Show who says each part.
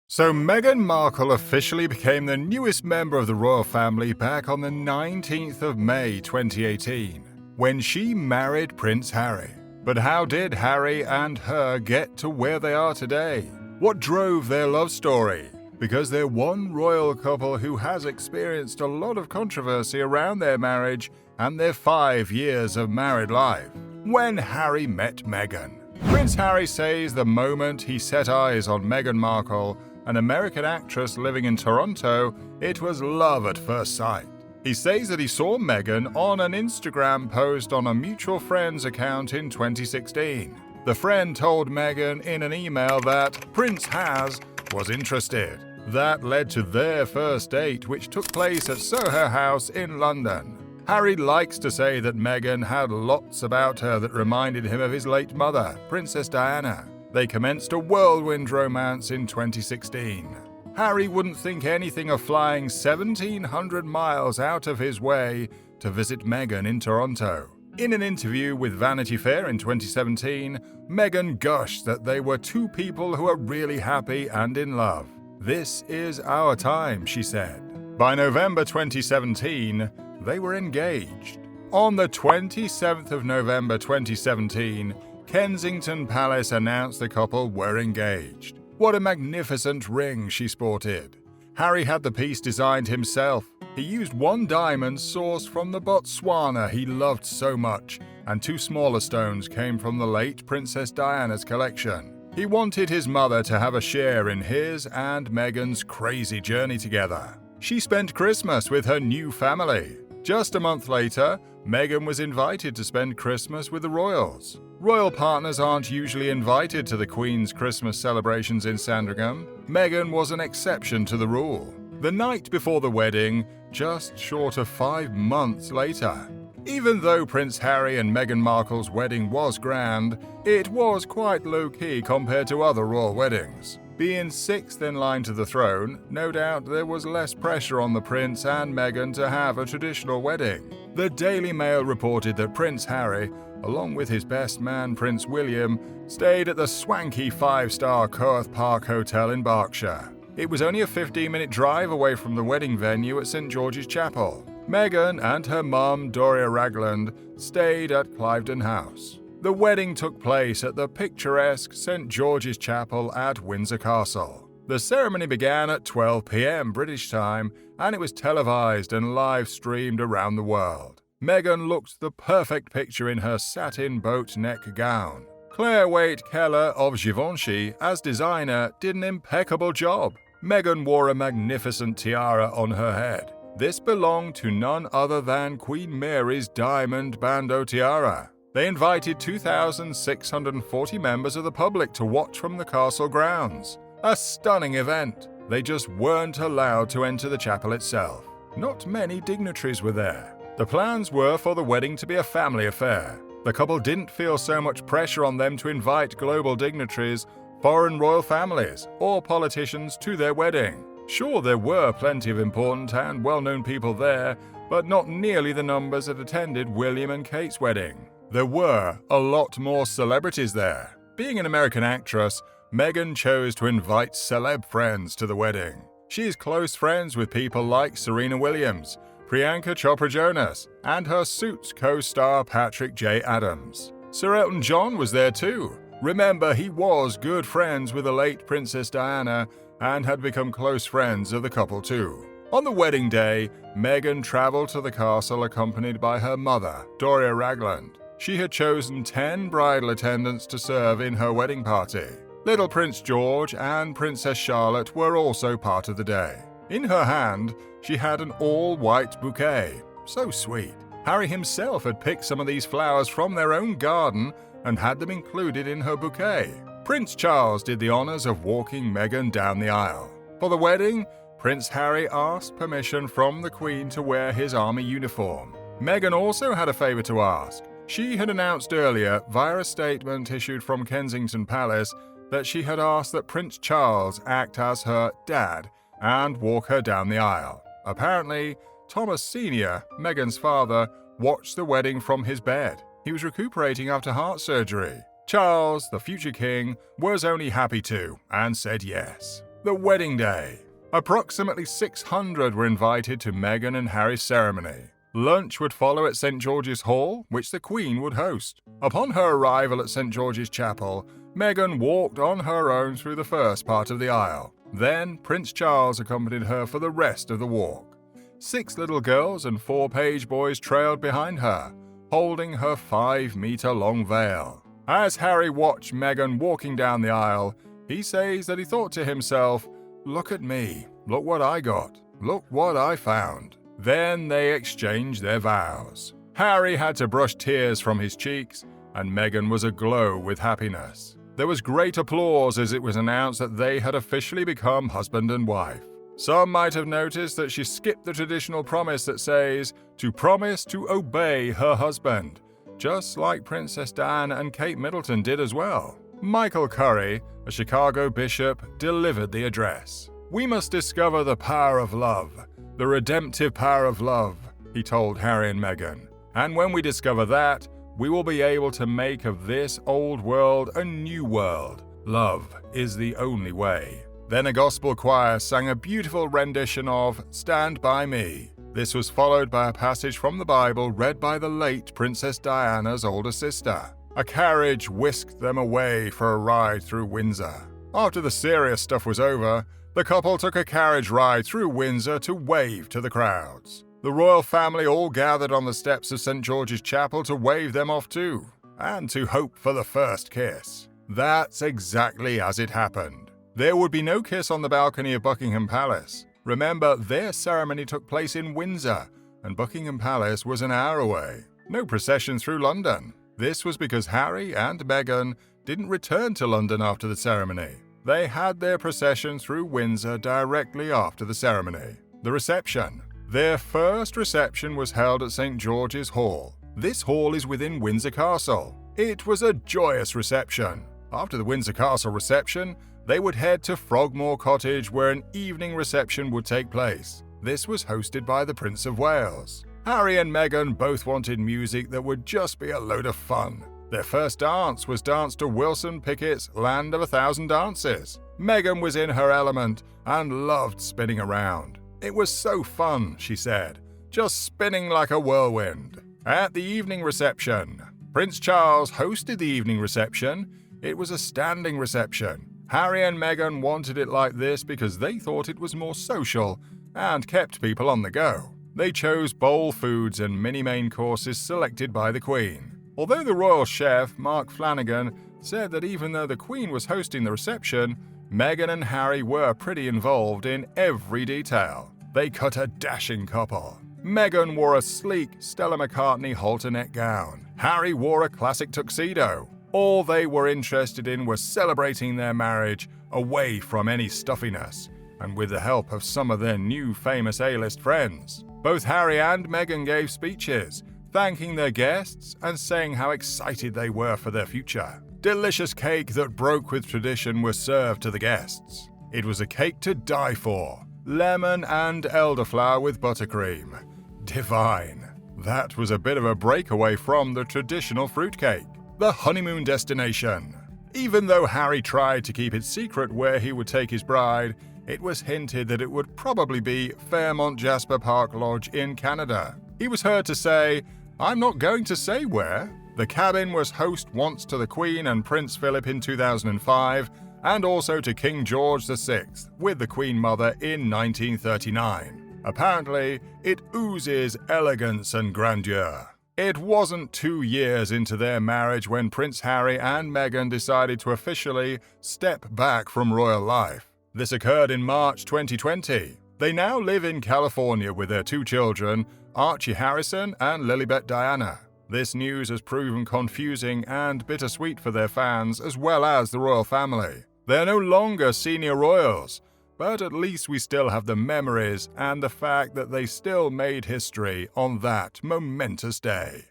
Speaker 1: So Meghan Markle officially became the newest member of the royal family back on the 19th of May 2018, when she married Prince Harry. But how did Harry and her get to where they are today? What drove their love story? Because they're one royal couple who has experienced a lot of controversy around their marriage and their 5 years of married life. When Harry met Meghan. Prince Harry says the moment he set eyes on Meghan Markle, an American actress living in Toronto, it was love at first sight. He says that he saw Meghan on an Instagram post on a mutual friend's account in 2016. The friend told Meghan in an email that Prince was interested. That led to their first date, which took place at Soho House in London. Harry likes to say that Meghan had lots about her that reminded him of his late mother, Princess Diana. They commenced a whirlwind romance in 2016. Harry wouldn't think anything of flying 1,700 miles out of his way to visit Meghan in Toronto. In an interview with Vanity Fair in 2017, Meghan gushed that they were two people who are really happy and in love. "This is our time," she said. By November 2017, they were engaged. On the 27th of November 2017, Kensington Palace announced the couple were engaged. What a magnificent ring she sported. Harry had the piece designed himself. He used one diamond sourced from the Botswana he loved so much, and 2 smaller stones came from the late Princess Diana's collection. He wanted his mother to have a share in his and Meghan's crazy journey together. She spent Christmas with her new family. Just a month later, Meghan was invited to spend Christmas with the royals. Royal partners aren't usually invited to the Queen's Christmas celebrations in Sandringham. Meghan was an exception to the rule. The night before the wedding, just short of 5 months later. Even though Prince Harry and Meghan Markle's wedding was grand, it was quite low-key compared to other royal weddings. Being 6th in line to the throne, no doubt there was less pressure on the prince and Meghan to have a traditional wedding. The Daily Mail reported that Prince Harry, along with his best man Prince William, stayed at the swanky 5-star Coworth Park Hotel in Berkshire. It was only a 15-minute drive away from the wedding venue at St George's Chapel. Meghan and her mum, Doria Ragland, stayed at Cliveden House. The wedding took place at the picturesque St George's Chapel at Windsor Castle. The ceremony began at 12 p.m. British time, and it was televised and live-streamed around the world. Meghan looked the perfect picture in her satin boat neck gown. Claire Waite-Keller of Givenchy, as designer, did an impeccable job. Meghan wore a magnificent tiara on her head. This belonged to none other than Queen Mary's diamond bandeau tiara. They invited 2,640 members of the public to watch from the castle grounds. A stunning event. They just weren't allowed to enter the chapel itself. Not many dignitaries were there. The plans were for the wedding to be a family affair. The couple didn't feel so much pressure on them to invite global dignitaries, foreign royal families, or politicians to their wedding. Sure, there were plenty of important and well-known people there, but not nearly the numbers that attended William and Kate's wedding. There were a lot more celebrities there. Being an American actress, Meghan chose to invite celeb friends to the wedding. She is close friends with people like Serena Williams, Priyanka Chopra Jonas, and her Suits co-star Patrick J. Adams. Sir Elton John was there too. Remember, he was good friends with the late Princess Diana and had become close friends of the couple too. On the wedding day, Meghan traveled to the castle accompanied by her mother, Doria Ragland. She had chosen 10 bridal attendants to serve in her wedding party. Little Prince George and Princess Charlotte were also part of the day. In her hand, she had an all-white bouquet. So sweet. Harry himself had picked some of these flowers from their own garden and had them included in her bouquet. Prince Charles did the honors of walking Meghan down the aisle. For the wedding, Prince Harry asked permission from the Queen to wear his army uniform. Meghan also had a favor to ask. She had announced earlier, via a statement issued from Kensington Palace, that she had asked that Prince Charles act as her dad and walk her down the aisle. Apparently, Thomas Sr., Meghan's father, watched the wedding from his bed. He was recuperating after heart surgery. Charles, the future king, was only happy to and said yes. The wedding day. Approximately 600 were invited to Meghan and Harry's ceremony. Lunch would follow at St. George's Hall, which the Queen would host. Upon her arrival at St. George's Chapel, Meghan walked on her own through the first part of the aisle. Then Prince Charles accompanied her for the rest of the walk. 6 little girls and 4 page boys trailed behind her, holding her 5-meter-long veil. As Harry watched Meghan walking down the aisle, he says that he thought to himself, "Look at me, look what I got, look what I found." Then they exchanged their vows. Harry had to brush tears from his cheeks, and Meghan was aglow with happiness. There was great applause as it was announced that they had officially become husband and wife. Some might have noticed that she skipped the traditional promise that says to promise to obey her husband, just like Princess Diana and Kate Middleton did as well. Michael Curry, a Chicago bishop, delivered the address. "We must discover the power of love, the redemptive power of love," he told Harry and Meghan. "And when we discover that, we will be able to make of this old world a new world. Love is the only way." Then a gospel choir sang a beautiful rendition of "Stand By Me." This was followed by a passage from the Bible read by the late Princess Diana's older sister. A carriage whisked them away for a ride through Windsor. After the serious stuff was over, the couple took a carriage ride through Windsor to wave to the crowds. The royal family all gathered on the steps of St. George's Chapel to wave them off too, and to hope for the first kiss. That's exactly as it happened. There would be no kiss on the balcony of Buckingham Palace. Remember, their ceremony took place in Windsor, and Buckingham Palace was an hour away. No procession through London. This was because Harry and Meghan didn't return to London after the ceremony. They had their procession through Windsor directly after the ceremony. The reception. Their first reception was held at St. George's Hall. This hall is within Windsor Castle. It was a joyous reception. After the Windsor Castle reception, they would head to Frogmore Cottage where an evening reception would take place. This was hosted by the Prince of Wales. Harry and Meghan both wanted music that would just be a load of fun. Their first dance was danced to Wilson Pickett's Land of a Thousand Dances. Meghan was in her element and loved spinning around. "It was so fun," she said, "just spinning like a whirlwind." At the evening reception, Prince Charles hosted the evening reception. It was a standing reception. Harry and Meghan wanted it like this because they thought it was more social and kept people on the go. They chose bowl foods and mini main courses selected by the Queen. Although the royal chef, Mark Flanagan, said that even though the Queen was hosting the reception, Meghan and Harry were pretty involved in every detail. They cut a dashing couple. Meghan wore a sleek Stella McCartney halter neck gown. Harry wore a classic tuxedo. All they were interested in was celebrating their marriage away from any stuffiness, and with the help of some of their new famous A-list friends. Both Harry and Meghan gave speeches, thanking their guests and saying how excited they were for their future. Delicious cake that broke with tradition was served to the guests. It was a cake to die for. Lemon and elderflower with buttercream. Divine. That was a bit of a breakaway from the traditional fruitcake. The honeymoon destination. Even though Harry tried to keep it secret where he would take his bride, it was hinted that it would probably be Fairmont Jasper Park Lodge in Canada. He was heard to say, "I'm not going to say where." The cabin was host once to the Queen and Prince Philip in 2005, and also to King George VI with the Queen Mother in 1939. Apparently, it oozes elegance and grandeur. It wasn't 2 years into their marriage when Prince Harry and Meghan decided to officially step back from royal life. This occurred in March 2020. They now live in California with their 2 children, Archie Harrison and Lilibet Diana. This news has proven confusing and bittersweet for their fans as well as the royal family. They're no longer senior royals, but at least we still have the memories and the fact that they still made history on that momentous day.